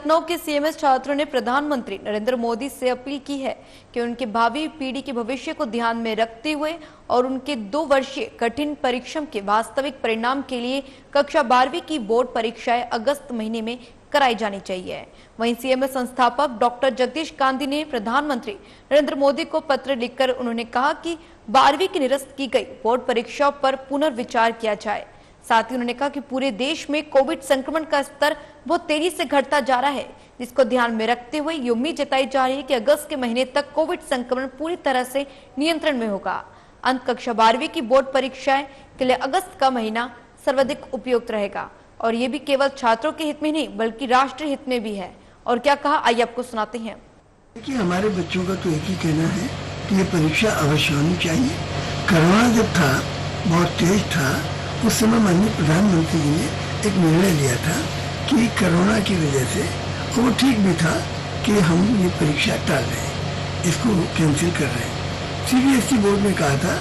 लखनऊ के सीएमएस छात्रों ने प्रधानमंत्री नरेंद्र मोदी से अपील की है कि उनके भावी पीढ़ी के भविष्य को ध्यान में रखते हुए और उनके 2 वर्षीय कठिन परिश्रम के वास्तविक परिणाम के लिए कक्षा 12वीं की बोर्ड परीक्षाएं अगस्त महीने में कराई जानी चाहिए। वहीं सीएमएस संस्थापक डॉक्टर जगदीश कांदी ने प्रधानमंत्री नरेंद्र मोदी को पत्र लिखकर उन्होंने कहा कि 12वीं की निरस्त की गई बोर्ड परीक्षाओं पर पुनर्विचार किया जाए। साथ ही उन्होंने कहा कि पूरे देश में कोविड संक्रमण का स्तर बहुत तेजी से घटता जा रहा है, जिसको ध्यान में रखते हुए ये उम्मीद जताई जा रही है कि अगस्त के महीने तक कोविड संक्रमण पूरी तरह से नियंत्रण में होगा। अंत कक्षा 12वीं की बोर्ड परीक्षाएं के लिए अगस्त का महीना सर्वाधिक उपयुक्त रहेगा और ये भी केवल छात्रों के हित में नहीं बल्कि राष्ट्र हित में भी है। और क्या कहा, आइए आपको सुनाते हैं। देखिए, हमारे बच्चों का तो एक ही कहना है कि ये परीक्षा अवश्य होनी चाहिए। कोरोना जब था, बहुत तेज था, उस समय माननीय प्रधानमंत्री जी ने एक निर्णय लिया था कि कोरोना की वजह से, और वो ठीक भी था कि हम ये परीक्षा टाल रहे हैं, इसको कैंसिल कर रहे हैं। सीबीएसई बोर्ड ने कहा था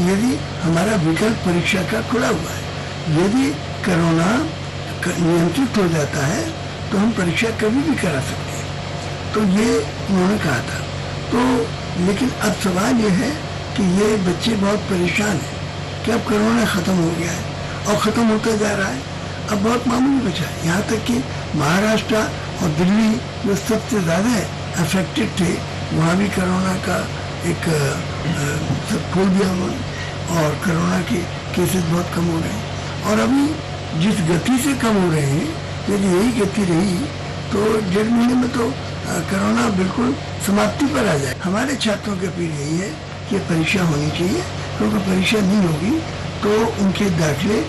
यदि हमारा विकल्प परीक्षा का खुला हुआ है, यदि कोरोना नियंत्रित हो जाता है तो हम परीक्षा कभी भी करा सकते हैं, तो ये उन्होंने कहा था। तो लेकिन अब सवाल ये है कि ये बच्चे बहुत परेशान हैं कि अब कोरोना ख़त्म हो गया है और ख़त्म होता जा रहा है, अब बहुत मामूली बचा है। यहाँ तक कि महाराष्ट्र और दिल्ली जो सबसे ज़्यादा अफेक्टेड थे, वहाँ भी कोरोना का एक सब खोल दिया उन्होंने और कोरोना के केसेस बहुत कम हो रहे हैं। और अभी जिस गति से कम हो रहे हैं, यदि यही गति रही तो 1.5 महीने में तो कोरोना बिल्कुल समाप्ति पर आ जाए। हमारे छात्रों की अपील यही है कि परीक्षा होनी चाहिए, क्योंकि परीक्षा नहीं होगी तो उनके दाखिले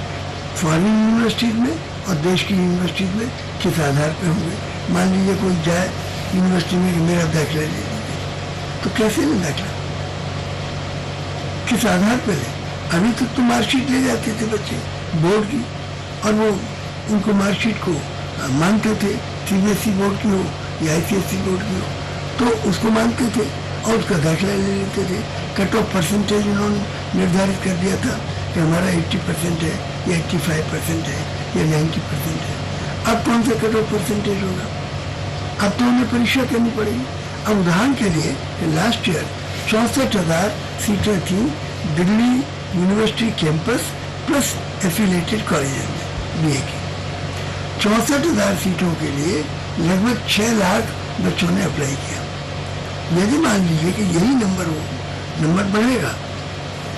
फॉरेन यूनिवर्सिटीज में और देश की यूनिवर्सिटीज में किस आधार पर होंगे। मान लीजिए कोई जाए यूनिवर्सिटी में कि मेरा दाखिला ले लीजिए, तो कैसे ले दाखिला, किस आधार पर ले? अभी तक तो मार्कशीट ले जाते थे बच्चे बोर्ड की, और वो उनको मार्कशीट को मानते थे, सीबीएसई बोर्ड की हो या आईसीएसई बोर्ड की हो, तो उसको मानते थे और उसका दाखिला ले लेते थे। कट ऑफ परसेंटेज उन्होंने निर्धारित कर दिया था कि हमारा 80% है या 85% है या 90% है। अब कौन सा कट ऑफ परसेंटेज होगा? अब तो उन्हें परीक्षा करनी पड़ेगी। अब उदाहरण के लिए लास्ट ईयर 64,000 सीटें थी Delhi university campus plus affiliated college में बीए की। 64,000 सीटों के लिए लगभग 6 लाख बच्चों ने अप्लाई किया। यदि मान लीजिए कि यही नंबर हो, नंबर बढ़ेगा,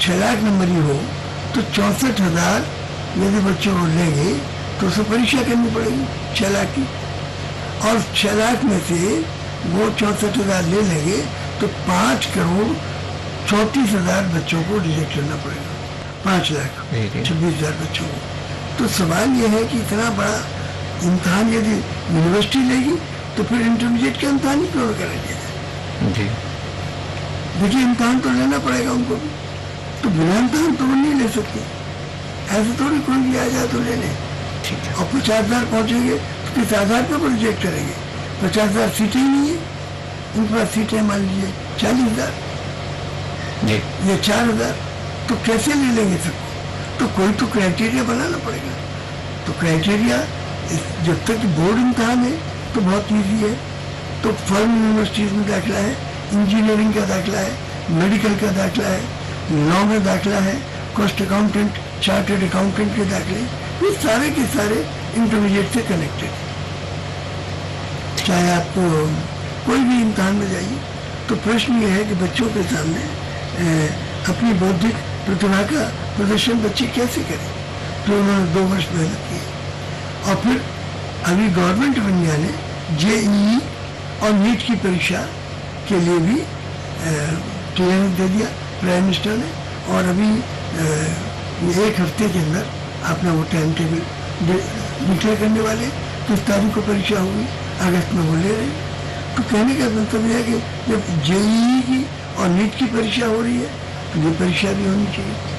6 लाख नंबर ही हो, तो 64,000 यदि बच्चों को लेंगे तो उसे परीक्षा करनी पड़ेगी 6 लाख की, और 6 लाख में से वो 64,000 ले लेंगे तो 5,34,00,000 बच्चों को रिजेक्ट करना पड़ेगा। 5,26,000 बच्चों को। तो सवाल ये है कि इतना बड़ा इम्तहान यदि यूनिवर्सिटी लेगी तो फिर इंटरमीडिएट का इम्तहान ही क्यों कराया जाए? देखिए, इम्तहान तो लेना पड़ेगा उनको भी, तो बिना इम्तहान तो वो नहीं ले सकते। ऐसे थोड़ी कोई भी आ जाए तो ले ले। और 50,000 पहुंचेंगे तो किस आधार पर वो रिजेक्ट करेंगे? 50,000 सीटें ही नहीं है उनके पास। सीटें मान लीजिए 40,000 या 4,000, तो कैसे ले लेंगे सबको? तो कोई तो क्राइटेरिया बनाना पड़ेगा। तो क्राइटेरिया जब तक बोर्ड इम्तहान है तो बहुत ईजी है। तो फॉरेन यूनिवर्सिटीज में दाखिला है, इंजीनियरिंग का दाखिला है, मेडिकल का दाखिला है, लॉ में दाखिला है, कॉस्ट अकाउंटेंट, चार्टर्ड अकाउंटेंट के दाखिले, ये सारे के सारे इंटरमीडिएट से कनेक्टेड। चाहे आप कोई भी इम्तहान में जाइए, तो प्रश्न ये है कि बच्चों के सामने अपनी बौद्धिक प्रतिभा का प्रदर्शन बच्चे कैसे करें, जो उन्होंने 2 वर्ष मेहनत की। और फिर अभी गवर्नमेंट ऑफ इंडिया ने जेईई और नीट की परीक्षा के लिए भी क्लियरेंस दे दिया प्राइम मिनिस्टर ने, और अभी 1 हफ्ते के अंदर अपना वो टाइम टेबल डिक्लेयर करने वाले। किस तारीख को परीक्षा होगी? अगस्त में वो ले रहे हैं। तो कहने का मतलब यह है कि जब जेईई की और नीट की परीक्षा हो रही है तो ये परीक्षा भी होनी चाहिए।